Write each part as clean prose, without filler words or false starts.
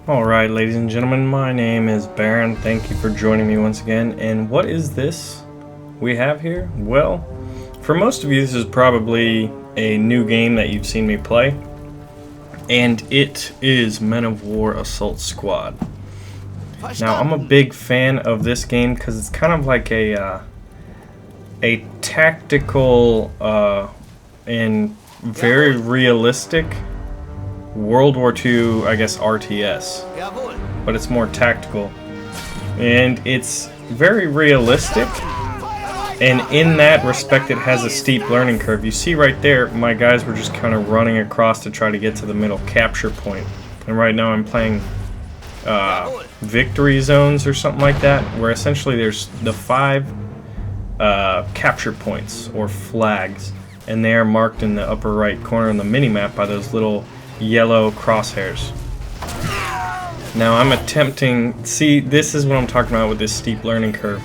Alright, ladies and gentlemen, my name is Baron. Thank you for joining me once again. And what is this we have here? Well, for most of you, this is probably a new game that you've seen me play. And it is Men of War Assault Squad. Now, I'm a big fan of this game because it's kind of like a tactical and very realistic World War II, I guess, RTS, but it's more tactical, and it's very realistic, and in that respect it has a steep learning curve. You see right there, my guys were just kind of running across to try to get to the middle capture point, and right now I'm playing victory zones or something like that, where essentially there's the 5 capture points or flags, and they are marked in the upper right corner on the mini-map by those little yellow crosshairs. Now I'm attempting, see, this is what I'm talking about with this steep learning curve.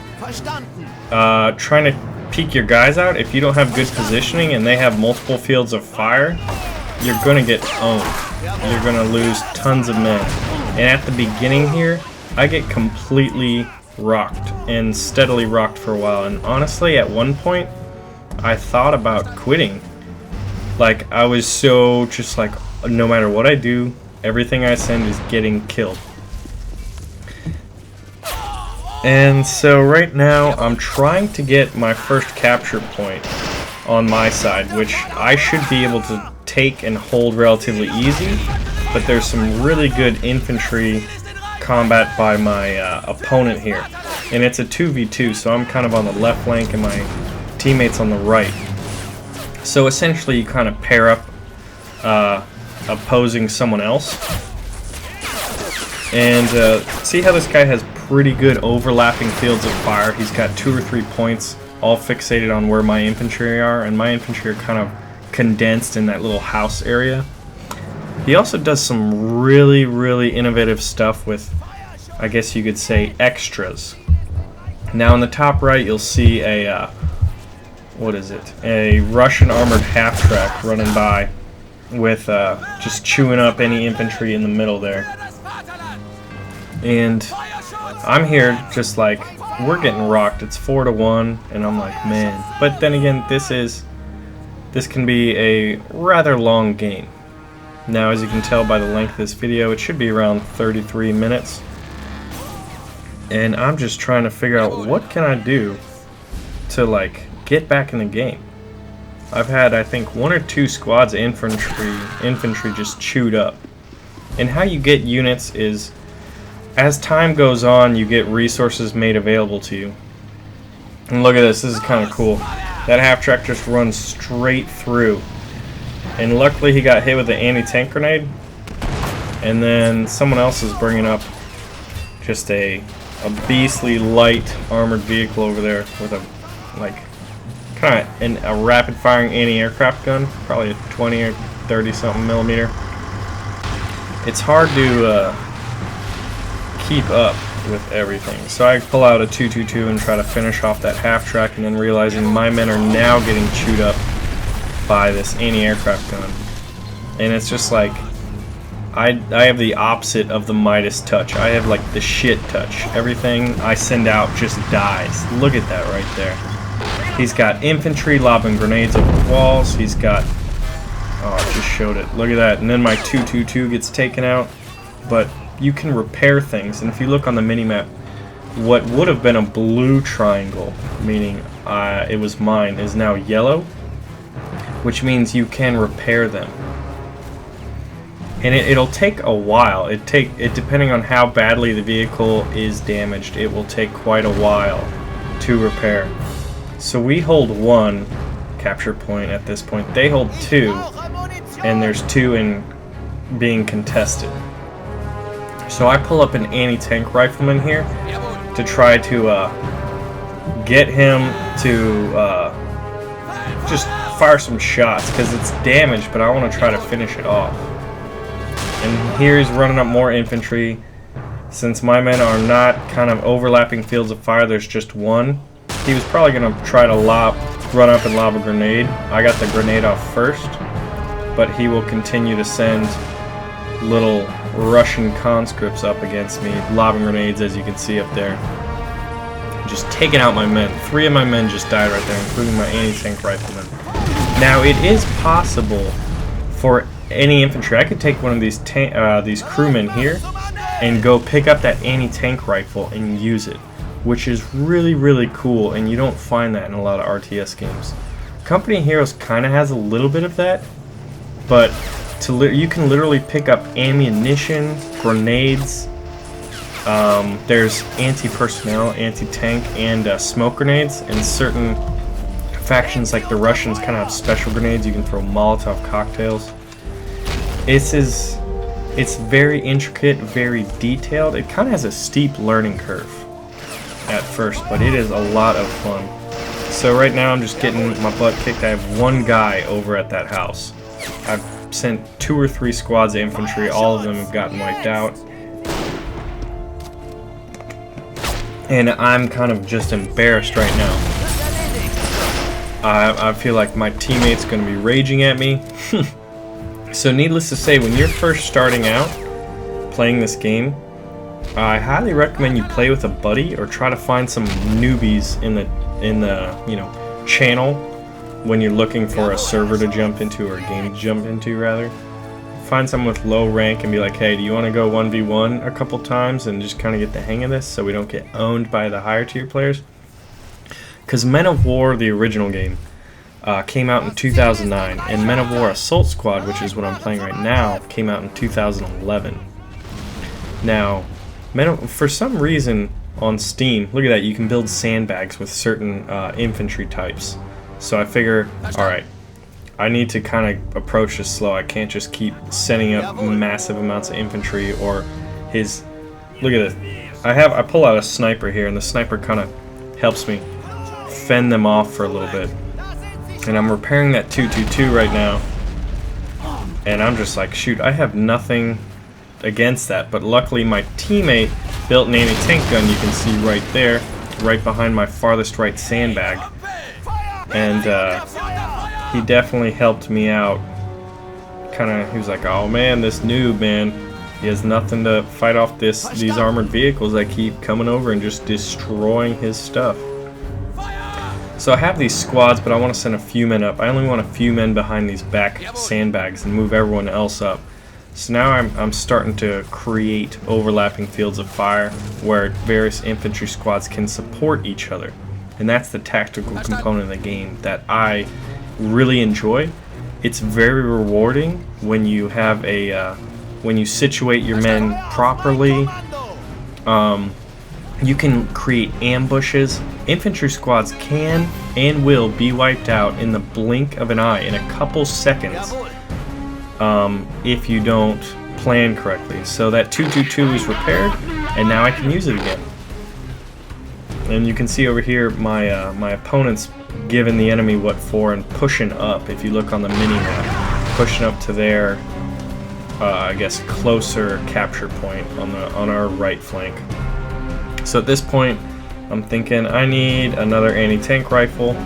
Trying to peek your guys out. If you don't have good positioning and they have multiple fields of fire, you're gonna get owned. You're gonna lose tons of men. And at the beginning here, I get completely rocked and steadily rocked for a while. And honestly, at one point, I thought about quitting. Like, I was so just like, no matter what I do, everything I send is getting killed. And so right now I'm trying to get my first capture point on my side, which I should be able to take and hold relatively easy, but there's some really good infantry combat by my opponent here. And it's a 2v2, so I'm kind of on the left flank and my teammates on the right. So essentially you kind of pair up opposing someone else. And see how this guy has pretty good overlapping fields of fire. He's got 2 or 3 points all fixated on where my infantry are, and my infantry are kind of condensed in that little house area. He also does some really innovative stuff with, I guess you could say, extras. Now in the top right you'll see a what is it? A Russian armored half-track running by with just chewing up any infantry in the middle there. And I'm here just like, we're getting rocked. It's 4-1, and I'm like, man. But then again, this can be a rather long game. Now, as you can tell by the length of this video, it should be around 33 minutes. And I'm just trying to figure out what can I do to like get back in the game. I've had, I think, 1 or 2 squads of infantry just chewed up. And how you get units is, as time goes on, you get resources made available to you. And look at this is kind of cool. That half-track just runs straight through. And luckily he got hit with the anti-tank grenade. And then someone else is bringing up just a beastly light armored vehicle over there with a, like, kind of a rapid-firing anti-aircraft gun, probably a 20 or 30-something millimeter. It's hard to keep up with everything. So I pull out a 222 and try to finish off that half-track, and then realizing my men are now getting chewed up by this anti-aircraft gun. And it's just like, I have the opposite of the Midas touch. I have like the shit touch. Everything I send out just dies. Look at that right there. He's got infantry lobbing grenades over the walls. He's got... oh, I just showed it. Look at that. And then my 222 gets taken out. But you can repair things. And if you look on the minimap, what would have been a blue triangle, meaning it was mine, is now yellow, which means you can repair them. And it'll take a while. It depending on how badly the vehicle is damaged, it will take quite a while to repair. So we hold 1 capture point at this point. They hold 2, and there's 2 in being contested. So I pull up an anti-tank rifleman here to try to get him to just fire some shots, because it's damaged, but I want to try to finish it off. And here he's running up more infantry. Since my men are not kind of overlapping fields of fire, there's just 1. He was probably going to try to run up and lob a grenade. I got the grenade off first, but he will continue to send little Russian conscripts up against me, lobbing grenades, as you can see up there. Just taking out my men. 3 of my men just died right there, including my anti-tank rifleman. Now, it is possible for any infantry. I could take one of these crewmen here and go pick up that anti-tank rifle and use it, which is really, really cool, and you don't find that in a lot of RTS games. Company of Heroes kind of has a little bit of that, but you can literally pick up ammunition, grenades. There's anti-personnel, anti-tank, and smoke grenades, and certain factions like the Russians kind of have special grenades. You can throw Molotov cocktails. It's very intricate, very detailed. It kind of has a steep learning curve at first, but it is a lot of fun. So right now I'm just getting my butt kicked. I have 1 guy over at that house. I've sent 2 or 3 squads of infantry. All of them have gotten wiped out. And I'm kind of just embarrassed right now. I feel like my teammate's going to be raging at me. So needless to say, when you're first starting out playing this game, I highly recommend you play with a buddy or try to find some newbies in the channel when you're looking for a server to jump into, or a game to jump into rather. Find someone with low rank and be like, hey, do you want to go 1v1 a couple times and just kind of get the hang of this so we don't get owned by the higher tier players? Because Men of War, the original game, came out in 2009, and Men of War Assault Squad, which is what I'm playing right now, came out in 2011. Now, for some reason on Steam, look at that, you can build sandbags with certain infantry types. So I figure, alright, I need to kind of approach this slow. I can't just keep sending up massive amounts of infantry or his... Look at this. I pull out a sniper here, and the sniper kind of helps me fend them off for a little bit. And I'm repairing that 222 right now. And I'm just like, shoot, I have nothing against that. But luckily my teammate built an anti-tank gun, you can see right there, right behind my farthest right sandbag. And he definitely helped me out. He was like, oh man, this noob, man, he has nothing to fight off these armored vehicles that keep coming over and just destroying his stuff. So I have these squads, but I want to send a few men up. I only want a few men behind these back sandbags and move everyone else up. So now I'm starting to create overlapping fields of fire where various infantry squads can support each other. And that's the tactical component of the game that I really enjoy. It's very rewarding when you have when you situate your men properly. You can create ambushes. Infantry squads can and will be wiped out in the blink of an eye, in a couple seconds, if you don't plan correctly. So that 222 is repaired, and now I can use it again. And you can see over here my my opponent's giving the enemy what for and pushing up. If you look on the mini-map, pushing up to their I guess closer capture point on our right flank. So at this point, I'm thinking I need another anti-tank rifleman,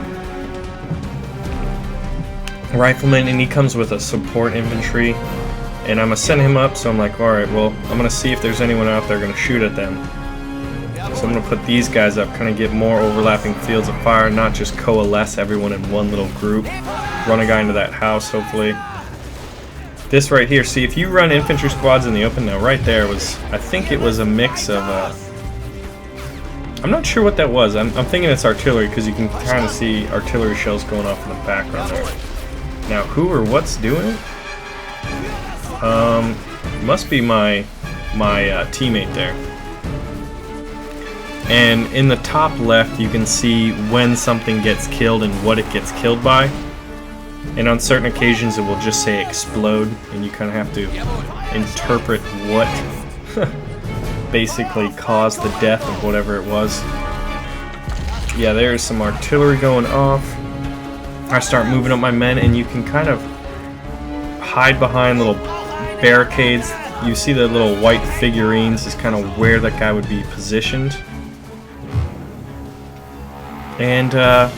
and he comes with a support infantry, and I'm gonna send him up. So I'm like, all right, well, I'm gonna see if there's anyone out there gonna shoot at them. So I'm gonna put these guys up, kind of get more overlapping fields of fire, not just coalesce everyone in one little group. Run a guy into that house, hopefully. This right here, see, if you run infantry squads in the open, now right there was, I think it was a mix of I'm not sure what that was. I'm thinking it's artillery, because you can kind of see artillery shells going off in the background there. Now, who or what's doing it? Must be my teammate there. And in the top left, you can see when something gets killed and what it gets killed by. And on certain occasions, it will just say explode, and you kind of have to interpret what basically caused the death of whatever it was. Yeah, there's some artillery going off. I start moving up my men, and you can kind of hide behind little barricades. You see the little white figurines is kind of where that guy would be positioned. And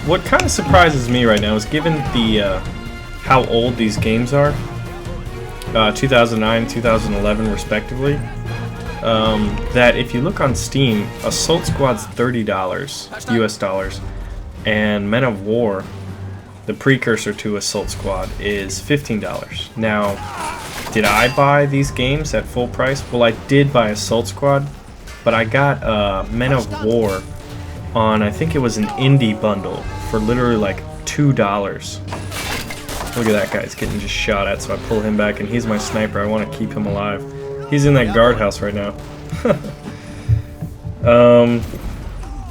what kind of surprises me right now is, given the how old these games are, 2009, 2011 respectively. That if you look on Steam, Assault Squad's $30 US dollars, and Men of War, the precursor to Assault Squad, is $15. Now, did I buy these games at full price? Well, I did buy Assault Squad, but I got Men of War on, I think it was an indie bundle, for literally like $2. Look at that guy, he's getting just shot at, so I pull him back, and he's my sniper. I want to keep him alive. He's in that guardhouse right now.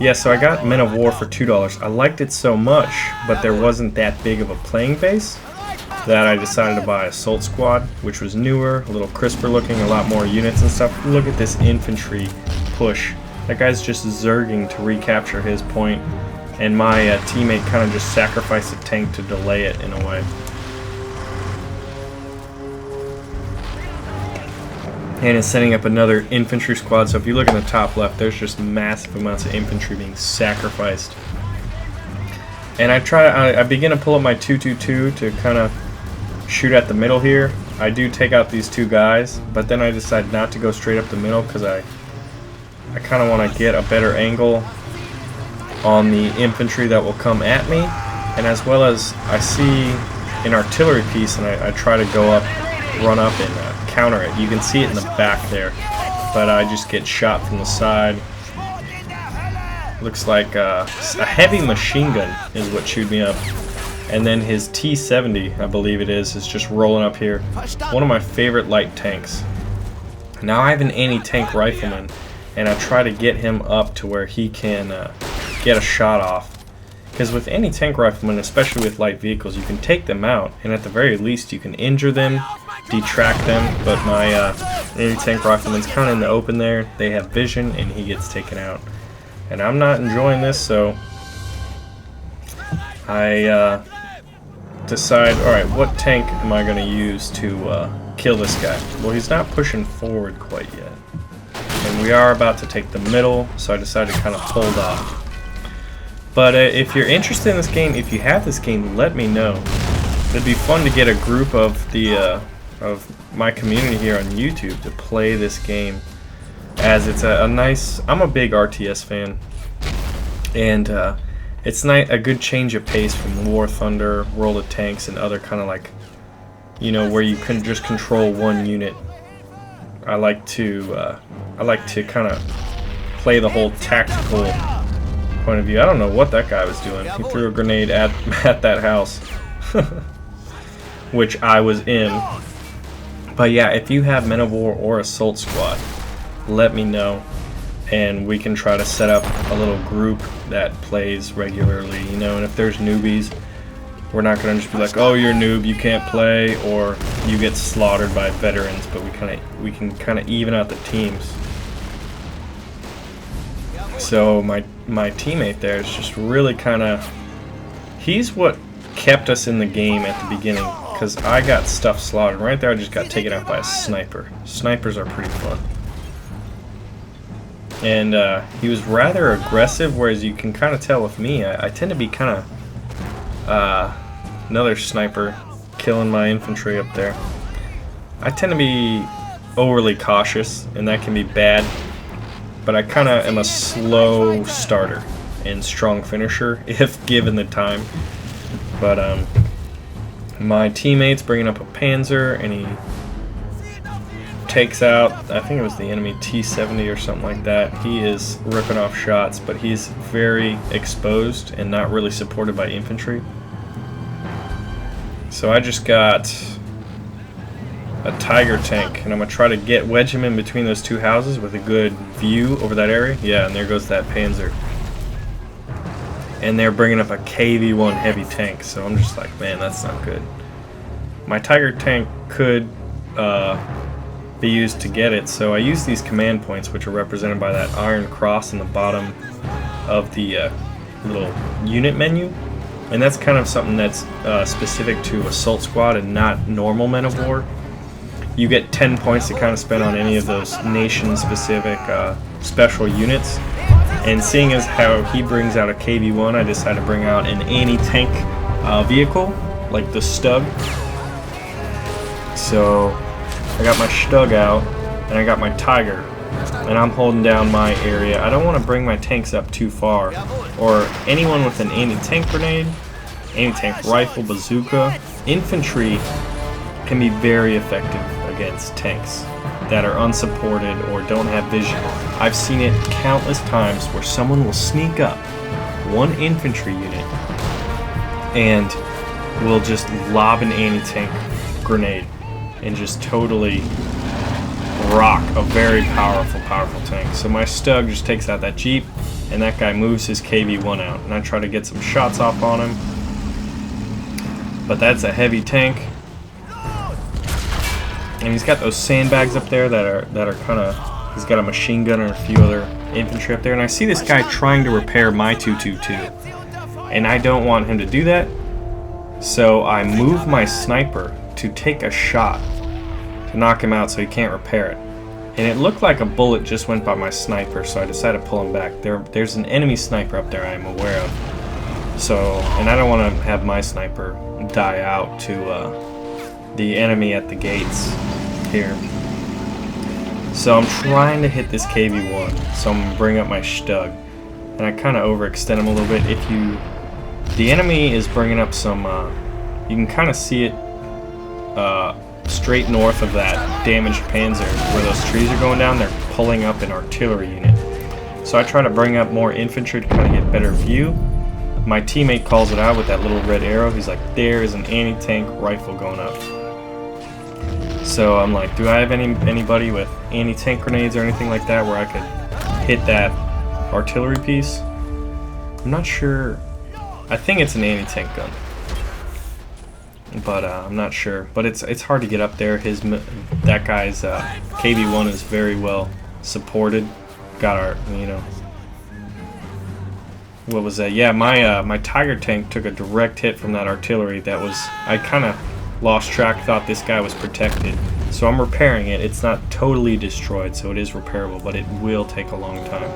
Yeah, so I got Men of War for $2. I liked it so much, but there wasn't that big of a playing base, that I decided to buy Assault Squad, which was newer, a little crisper looking, a lot more units and stuff. Look at this infantry push. That guy's just zerging to recapture his point, and my teammate kind of just sacrificed a tank to delay it in a way. And is setting up another infantry squad. So if you look in the top left, there's just massive amounts of infantry being sacrificed. And I begin to pull up my 222 to kind of shoot at the middle here. I do take out these two guys, but then I decide not to go straight up the middle because I kind of want to get a better angle on the infantry that will come at me, and as well as I see an artillery piece, and I try to go up, run up, and counter it. You can see it in the back there, but I just get shot from the side. Looks like a heavy machine gun is what chewed me up, and then his T-70, I believe it is just rolling up here. One of my favorite light tanks. Now I have an anti-tank rifleman, and I try to get him up to where he can get a shot off, because with anti-tank riflemen, especially with light vehicles, you can take them out, and at the very least you can injure them, detract them. But my anti-tank rifleman's kind of in the open there. They have vision, and he gets taken out. And I'm not enjoying this, so I decide, alright, what tank am I going to use to kill this guy? Well, he's not pushing forward quite yet. And we are about to take the middle, so I decided to kind of hold off. But if you're interested in this game, if you have this game, let me know. It'd be fun to get a group of of my community here on YouTube to play this game, as it's a nice. I'm a big RTS fan, and it's a good change of pace from War Thunder, World of Tanks, and other kind of like, you know, where you can just control one unit. I like to kind of play the whole tactical point of view. I don't know what that guy was doing. He threw a grenade at that house, which I was in. But yeah, if you have Men of War or Assault Squad, let me know, and we can try to set up a little group that plays regularly, you know. And if there's newbies, we're not going to just be like, oh, you're a noob, you can't play, or you get slaughtered by veterans, but we can kind of even out the teams. So my teammate there is just really kind of, he's what kept us in the game at the beginning, because I got stuff slaughtered. Right there I just got taken out by a sniper. Snipers are pretty fun. And he was rather aggressive, whereas you can kind of tell with me, I tend to be kind of another sniper killing my infantry up there. I tend to be overly cautious, and that can be bad. But I kind of am a slow starter and strong finisher if given the time. But my teammate's bringing up a Panzer, and he takes out, I think it was the enemy T-70 or something like that. He is ripping off shots, but he's very exposed and not really supported by infantry. So I just got a Tiger tank, and I'm going to try to wedge him in between those two houses with a good view over that area. Yeah, and there goes that Panzer. And they're bringing up a KV-1 heavy tank, so I'm just like, man, that's not good. My Tiger tank could be used to get it, so I use these command points, which are represented by that iron cross in the bottom of the little unit menu. And that's kind of something that's specific to Assault Squad and not normal Men of War. You get 10 points to kind of spend on any of those nation-specific special units. And seeing as how he brings out a KV-1, I decided to bring out an anti-tank vehicle, like the Stug. So I got my Stug out, and I got my Tiger, and I'm holding down my area. I don't want to bring my tanks up too far, or anyone with an anti-tank grenade, anti-tank rifle, bazooka. Infantry can be very effective against tanks that are unsupported or don't have vision. I've seen it countless times where someone will sneak up one infantry unit and will just lob an anti-tank grenade and just totally rock a very powerful tank. So my Stug just takes out that Jeep, and that guy moves his KV-1 out, and I try to get some shots off on him, but that's a heavy tank, and he's got those sandbags up there that are kind of, he's got a machine gun and a few other infantry up there, and I see this guy trying to repair my 222, and I don't want him to do that, so I move my sniper to take a shot to knock him out so he can't repair it. And it looked like a bullet just went by my sniper, so I decided to pull him back. There's an enemy sniper up there I am aware of. So, and I don't want to have my sniper die out to the enemy at the gates here. So I'm trying to hit this KV-1, so I'm going to bring up my Stug. And I kind of overextend him a little bit. The enemy is bringing up some, you can kind of see it straight north of that damaged Panzer where those trees are going down. They're pulling up an artillery unit, so I try to bring up more infantry to kind of get better view. My teammate calls it out with that little red arrow. He's like, there is an anti-tank rifle going up. So I'm like, do I have anybody with anti-tank grenades or anything like that where I could hit that artillery piece? I'm not sure. I think it's an anti-tank gun, but I'm not sure. But it's hard to get up there. That guy's KV-1 is very well supported. Got our, what was that? Yeah, my Tiger tank took a direct hit from that artillery. I kind of lost track. Thought this guy was protected, so I'm repairing it. It's not totally destroyed, so it is repairable, but it will take a long time.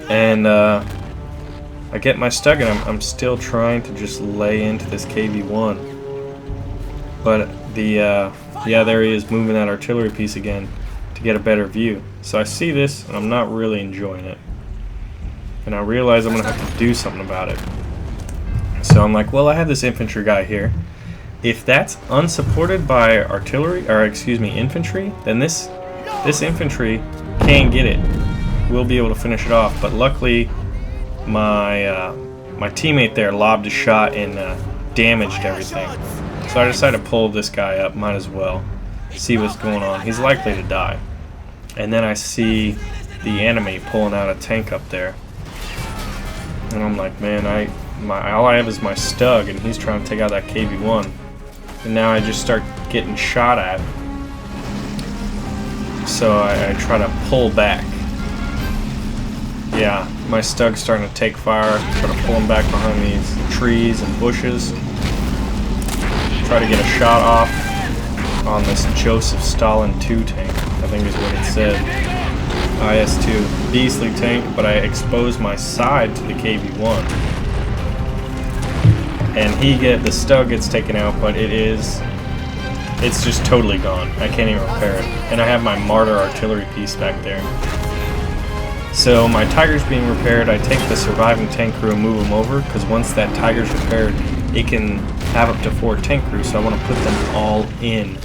And I get my Stug, and I'm still trying to just lay into this KV-1. But there he is moving that artillery piece again to get a better view. So I see this, and I'm not really enjoying it. And I realize I'm going to have to do something about it. So I'm like, well, I have this infantry guy here. If that's unsupported by infantry, then this infantry can get it. We'll be able to finish it off. But luckily, my teammate there lobbed a shot and damaged everything. So I decided to pull this guy up. Might as well see what's going on. He's likely to die. And then I see the enemy pulling out a tank up there, and I'm like, man, all I have is my Stug, and he's trying to take out that KV-1. And now I just start getting shot at. So I try to pull back. Yeah, my Stug's starting to take fire. Try to pull him back behind these trees and bushes. Try to get a shot off on this Joseph Stalin 2 tank, I think is what it said. IS-2. Beastly tank, but I expose my side to the KV-1. And the Stug gets taken out, but it's just totally gone. I can't even repair it. And I have my Martyr artillery piece back there. So my Tiger's being repaired. I take the surviving tank crew and move them over, because once that Tiger's repaired, it can have up to 4 tank crews, so I want to put them all in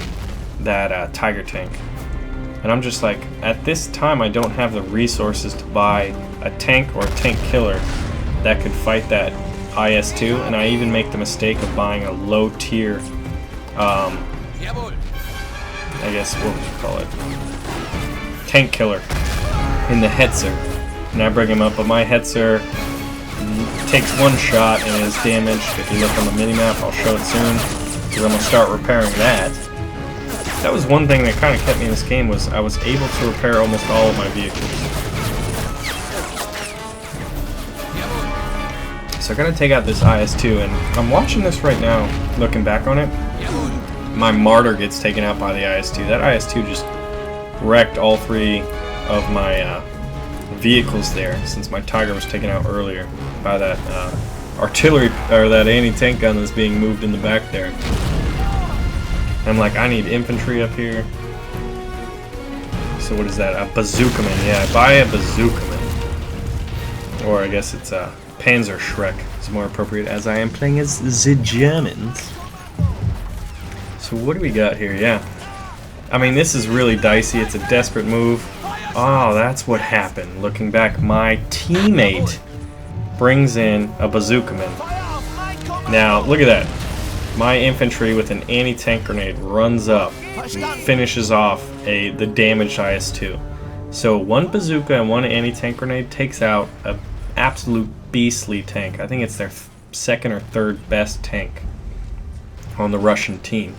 that Tiger tank. And I'm just like, at this time I don't have the resources to buy a tank or a tank killer that could fight that IS-2, and I even make the mistake of buying a low tier, I guess, what would you call it? Tank killer in the Hetzer. And I bring him up, but my Hetzer takes 1 shot and is damaged. If you look on the minimap, I'll show it soon, because I'm going to start repairing that. That was one thing that kind of kept me in this game, was I was able to repair almost all of my vehicles. So I'm going to take out this IS-2, and I'm watching this right now, looking back on it. My Martyr gets taken out by the IS-2. That IS-2 just wrecked all 3 of my vehicles there, since my Tiger was taken out earlier by that artillery, or that anti-tank gun that's being moved in the back there. I'm like, I need infantry up here. So what is that? A bazookaman. Yeah, buy a bazookaman. Or I guess it's a Panzer Shrek. It's more appropriate as I am playing as the Germans. So what do we got here? Yeah. I mean, this is really dicey. It's a desperate move. Oh, that's what happened. Looking back, my teammate brings in a bazookaman. Now, look at that. My infantry with an anti-tank grenade runs up and finishes off the damaged IS-2. So one bazooka and one anti-tank grenade takes out an absolute beastly tank. I think it's their second or third best tank on the Russian team.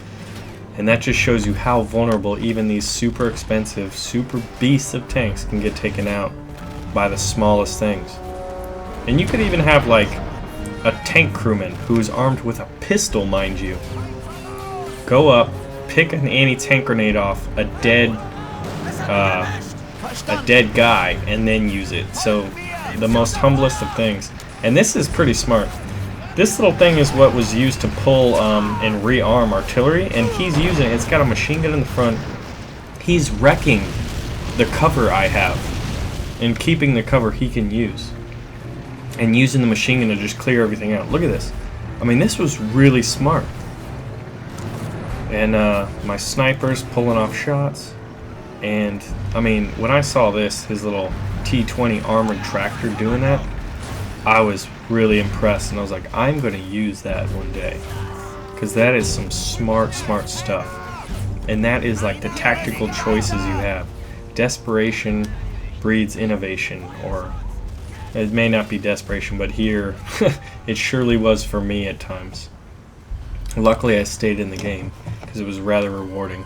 And that just shows you how vulnerable even these super expensive, super beasts of tanks can get taken out by the smallest things. And you could even have like a tank crewman who's armed with a pistol, mind you, go up, pick an anti-tank grenade off a dead guy, and then use it. So the most humblest of things. And this is pretty smart. This little thing is what was used to pull and rearm artillery, and he's using it. It's got a machine gun in the front. He's wrecking the cover I have and keeping the cover he can use, and using the machine gun to just clear everything out. Look at this. I mean, this was really smart. And my sniper's pulling off shots. And, I mean, when I saw this, his little T-20 armored tractor doing that, I was really impressed. And I was like, I'm going to use that one day. Because that is some smart, smart stuff. And that is like the tactical choices you have. Desperation breeds innovation, or it may not be desperation, but here it surely was for me at times. Luckily I stayed in the game because it was rather rewarding.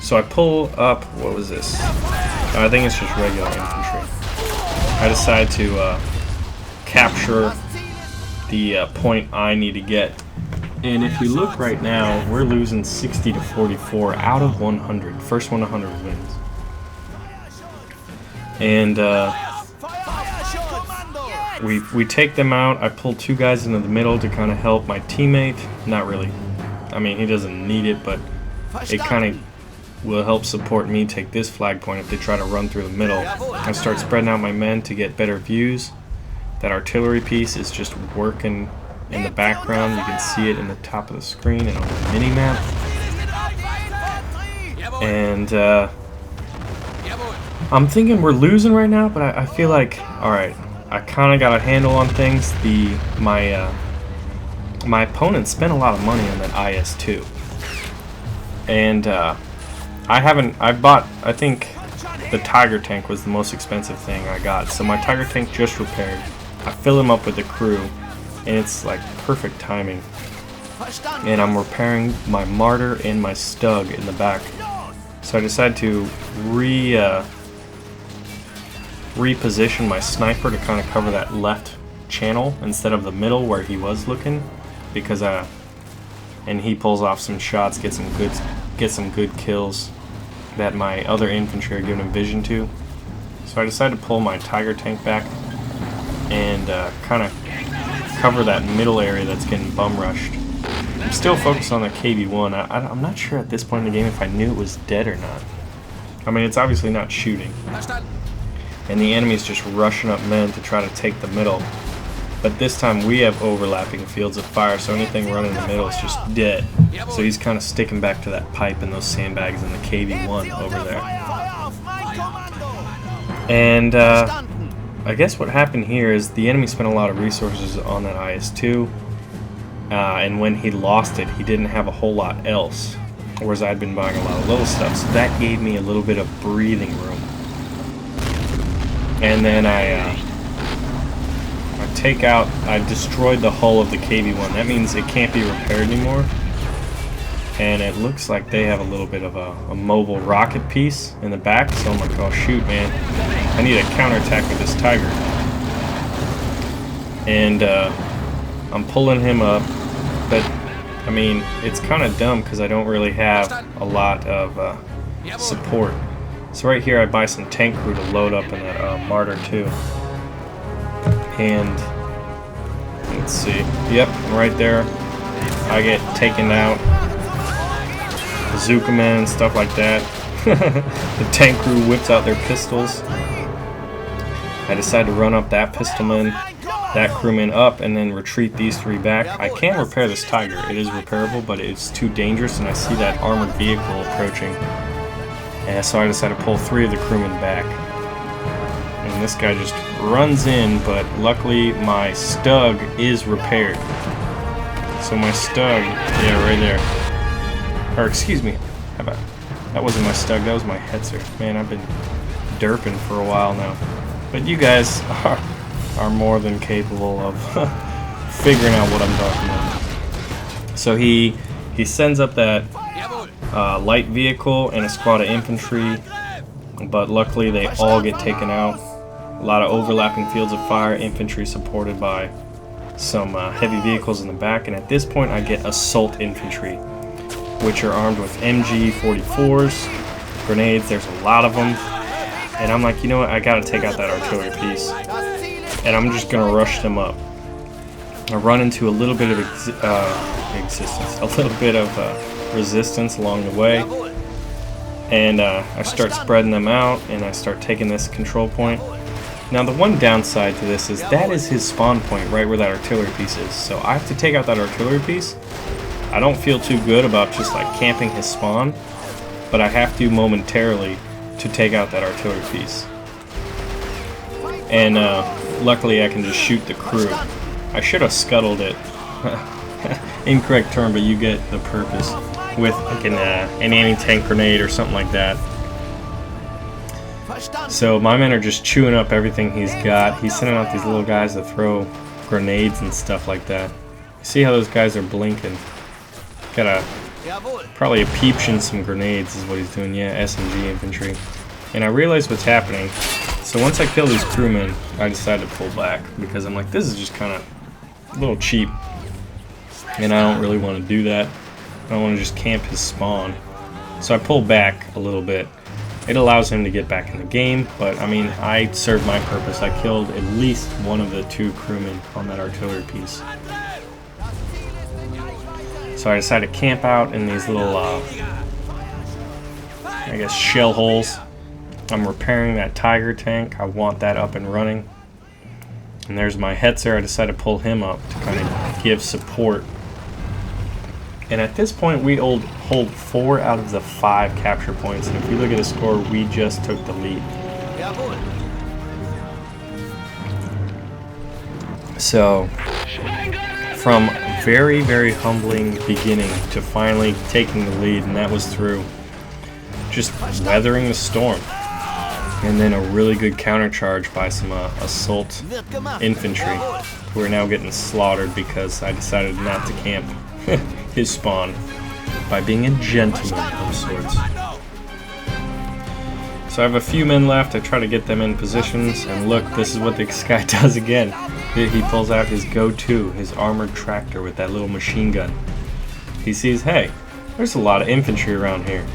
So I pull up, what was this? I think it's just regular infantry. I decide to capture the point I need to get. And if you look right now, we're losing 60 to 44 out of 100. First 100 wins. And we take them out. I pull two guys into the middle to kind of help my teammate. Not really. I mean, he doesn't need it, but it kind of will help support me take this flag point if they try to run through the middle. I start spreading out my men to get better views. That artillery piece is just working in the background. You can see it in the top of the screen and on the mini-map. And I'm thinking we're losing right now, but I feel like, alright, I kind of got a handle on things. My opponent spent a lot of money on that IS-2. And I think the Tiger tank was the most expensive thing I got. So my Tiger tank just repaired. I fill him up with the crew, and it's like perfect timing. And I'm repairing my Martyr and my Stug in the back. So I decided to reposition my sniper to kind of cover that left channel instead of the middle where he was looking, because and he pulls off some shots, get some good kills that my other infantry are giving him vision to. So I decided to pull my Tiger tank back and kind of cover that middle area that's getting bum rushed. I'm still focused on the KV-1. I'm not sure at this point in the game if I knew it was dead or not. I mean, it's obviously not shooting. And the enemy's just rushing up men to try to take the middle. But this time we have overlapping fields of fire, so anything running in the middle is just dead. So he's kind of sticking back to that pipe and those sandbags in the KV-1 over there. And I guess what happened here is the enemy spent a lot of resources on that IS-2. And when he lost it, he didn't have a whole lot else. Whereas I'd been buying a lot of little stuff, so that gave me a little bit of breathing room. And then I destroyed the hull of the KV-1. That means it can't be repaired anymore. And it looks like they have a little bit of a mobile rocket piece in the back, so I'm like, oh shoot, man, I need a counterattack with this Tiger. And I'm pulling him up, but I mean, it's kind of dumb because I don't really have a lot of support. So right here I buy some tank crew to load up in that Martyr too. And let's see, yep, right there I get taken out. bazooka men and stuff like that. The tank crew whips out their pistols. I decide to run up that pistolman, that crewman up, and then retreat these 3 back. I can repair this Tiger. It is repairable, but it's too dangerous, and I see that armored vehicle approaching. And so I decide to pull 3 of the crewmen back. And this guy just runs in, but luckily my Stug is repaired. So my Stug, yeah, right there. Or excuse me, how about, that wasn't my Stug, that was my Hetzer. Man, I've been derping for a while now. But you guys are more than capable of figuring out what I'm talking about. So he sends up that light vehicle and a squad of infantry, but luckily they all get taken out. A lot of overlapping fields of fire, infantry supported by some heavy vehicles in the back, and at this point I get assault infantry, which are armed with MG44s, grenades. There's a lot of them. And I'm like, you know what, I gotta take out that artillery piece. And I'm just gonna rush them up. I run into a little bit of resistance along the way. And I start spreading them out, and I start taking this control point. Now the one downside to this is that is his spawn point, right where that artillery piece is. So I have to take out that artillery piece. I don't feel too good about just like camping his spawn, but I have to momentarily to take out that artillery piece. And luckily I can just shoot the crew. I should have scuttled it. Incorrect term, but you get the purpose. With like an anti-tank grenade or something like that. So my men are just chewing up everything he's got. He's sending out these little guys that throw grenades and stuff like that. You see how those guys are blinking? Got probably a peepsh and some grenades is what he's doing. Yeah, SMG infantry. And I realize what's happening. So once I kill these crewmen, I decide to pull back because I'm like, this is just kind of a little cheap, and I don't really want to do that. I don't want to just camp his spawn. So I pull back a little bit. It allows him to get back in the game, but I mean, I served my purpose. I killed at least one of the 2 crewmen on that artillery piece. So I decided to camp out in these little, I guess, shell holes. I'm repairing that Tiger tank. I want that up and running. And there's my Hetzer. I decided to pull him up to kind of give support. And at this point, we hold 4 out of the 5 capture points. And if you look at the score, we just took the lead. So, from very, very humbling beginning to finally taking the lead, and that was through just weathering the storm. And then a really good countercharge by some assault infantry, who are now getting slaughtered because I decided not to camp his spawn by being a gentleman of sorts. So I have a few men left. I try to get them in positions, and look, this is what this guy does again. He pulls out his go-to, his armored tractor with that little machine gun. He sees, hey, there's a lot of infantry around here.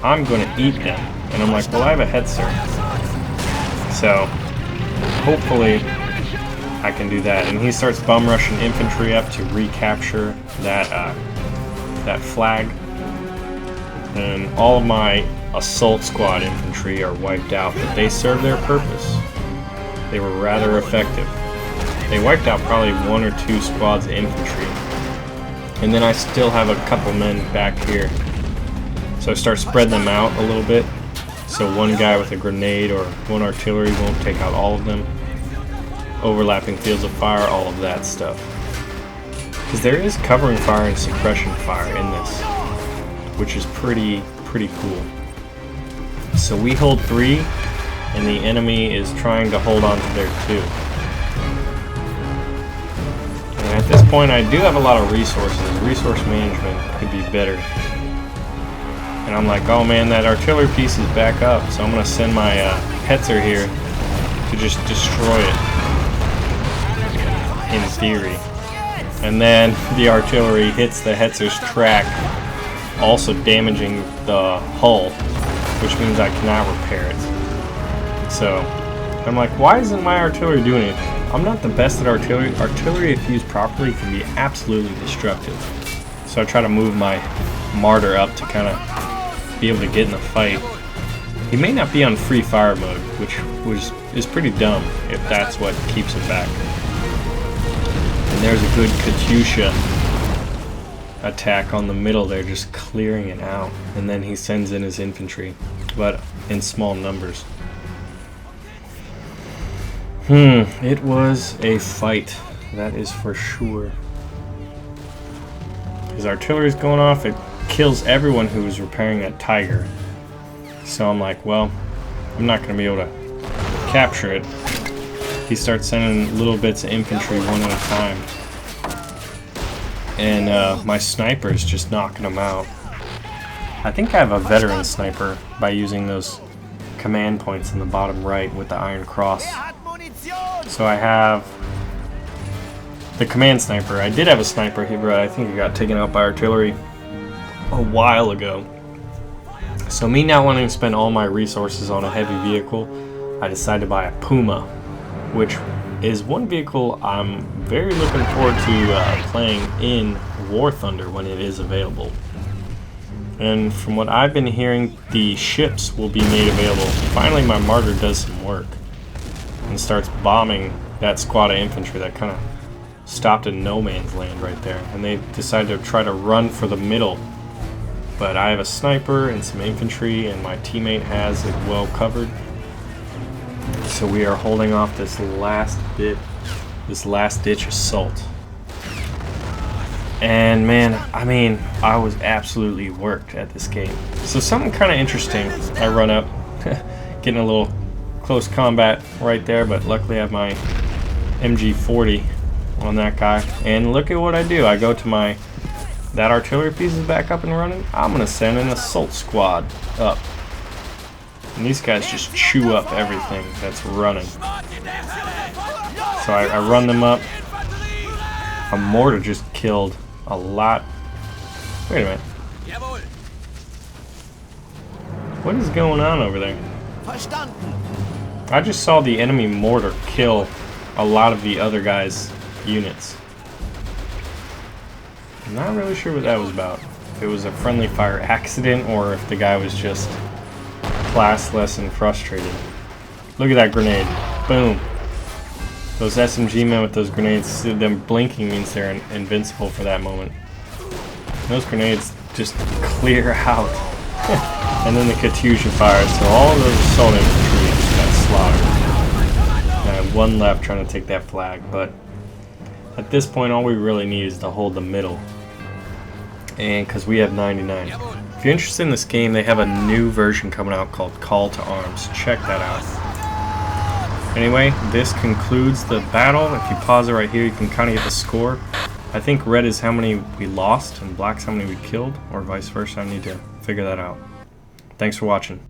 I'm going to eat them. And I'm like, well, I have a Hetzer. So, hopefully, I can do that. And he starts bum rushing infantry up to recapture that that flag. And all of my assault squad infantry are wiped out, but they served their purpose. They were rather effective. They wiped out probably 1 or 2 squads of infantry. And then I still have a couple men back here. So I start spreading them out a little bit. So one guy with a grenade or 1 artillery won't take out all of them. Overlapping fields of fire, all of that stuff. Because there is covering fire and suppression fire in this, which is pretty cool. So we hold 3, and the enemy is trying to hold on to their 2. And at this point, I do have a lot of resources. Resource management could be better. And I'm like, oh man, that artillery piece is back up, so I'm going to send my Hetzer here to just destroy it, in theory. And then the artillery hits the Hetzer's track, also damaging the hull, which means I cannot repair it. So I'm like, why isn't my artillery doing anything? I'm not the best at artillery. Artillery, if used properly, can be absolutely destructive. So I try to move my Martyr up to kind of be able to get in the fight. He may not be on free fire mode, which is pretty dumb if that's what keeps him back. And there's a good Katyusha attack on the middle there, just clearing it out. And then he sends in his infantry, but in small numbers. It was a fight, that is for sure. His artillery's going off, it kills everyone who was repairing that Tiger. So I'm like, well, I'm not going to be able to capture it. He starts sending little bits of infantry one at a time. And my sniper is just knocking them out. I think I have a veteran sniper by using those command points in the bottom right with the iron cross. So I have the command sniper. I did have a sniper here, but I think it got taken out by artillery a while ago. So me not wanting to spend all my resources on a heavy vehicle, I decided to buy a Puma, which is one vehicle I'm very looking forward to playing in War Thunder when it is available. And from what I've been hearing, the ships will be made available. Finally, my Martyr does some work and starts bombing that squad of infantry that kind of stopped in no man's land right there. And they decided to try to run for the middle. But I have a sniper and some infantry, and my teammate has it well covered. So we are holding off this last ditch assault. And man, I mean, I was absolutely worked at this game. So something kind of interesting. I run up, getting a little close combat right there, but luckily I have my MG40 on that guy. And look at what I do. I go to my, that artillery piece is back up and running. I'm gonna send an assault squad up. And these guys just chew up everything that's running. So I run them up. A mortar just killed a lot. Wait a minute. What is going on over there? I just saw the enemy mortar kill a lot of the other guys' units. I'm not really sure what that was about. If it was a friendly fire accident or if the guy was just classless and frustrated. Look at that grenade. Boom. Those SMG men with those grenades, them blinking means they're invincible for that moment. Those grenades just clear out. And then the Katyusha fires, so all of those assault infantry just got slaughtered. And I have one left trying to take that flag, but at this point all we really need is to hold the middle. And because we have 99. If you're interested in this game, they have a new version coming out called Call to Arms. Check that out. Anyway, this concludes the battle. If you pause it right here, you can kind of get the score. I think red is how many we lost and black's how many we killed, or vice versa. I need to figure that out. Thanks for watching.